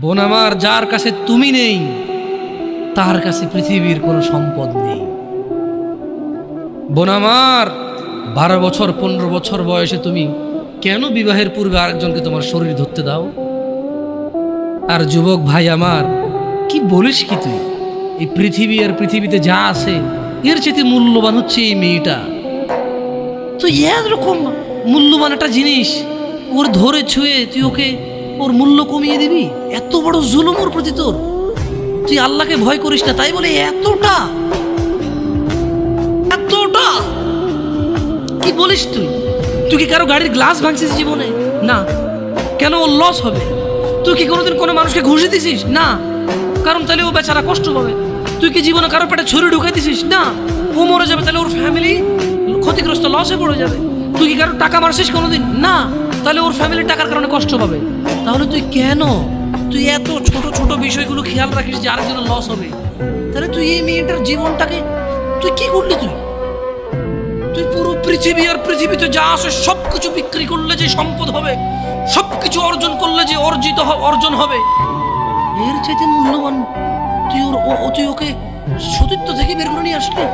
বোন আমার, যার কাছে তুমি নেই তার কাছে পৃথিবীর কোনো সম্পদ নেই। বোন আমার, 12 বছর 15 বছর বয়সে তুমি কেন বিবাহের পূর্বে আরেকজনকে তোমার শরীর ধরতে দাও? আর যুবক ভাই আমার, কি বলিস কি তুই? এই পৃথিবী আর পৃথিবীতে যা আছে এর চেয়ে মূল্যবান হচ্ছে এই মেয়েটা। তো এরকম মূল্যবান একটা জিনিস ওর ধরে ছুঁয়ে তুই ওকে ওর মূল্য কমিয়ে দিবি? এত বড় জুলুম ওর প্রতি তোর! তুই আল্লাহকে ভয় করিস না তাই বলে এতটা এতটা কি বলিস তুই? তুই কি কারো গাড়ির গ্লাস ভাঙছিস জীবনে? না। কেন? ওর লস হবে। তুই কি কোনোদিন কোনো মানুষকে ঘুষে দিছিস? না। কারণ তাহলে ও বেচারা কষ্ট পাবে। তুই কি জীবনে কারো পেটে ছুরি ঢুকাই দিছিস? না। ও মরে যাবে, তাহলে ওর ফ্যামিলি ক্ষতিগ্রস্ত, লসে পড়ে যাবে। তুই কি কারো টাকা মারছিস কোনোদিন? না। তাহলে ওর ফ্যামিলির টাকার কারণে কষ্ট পাবে। তাহলে তুই কেন তুই এত ছোট ছোট বিষয়গুলো খেয়াল রাখিস যে আরেকজনের লস হবে? তাহলে তুই এই মেয়েটার জীবনটাকে তুই কি করলি? তুই পুরো পৃথিবী আর পৃথিবীতে যা আছে সবকিছু বিক্রি করলে যে সম্পদ হবে, সবকিছু অর্জন করলে যে অর্জন হবে, এর চাইতে মূল্যবান তুই ওকে সতীত্ব থেকে বের করে নিয়ে আসলি।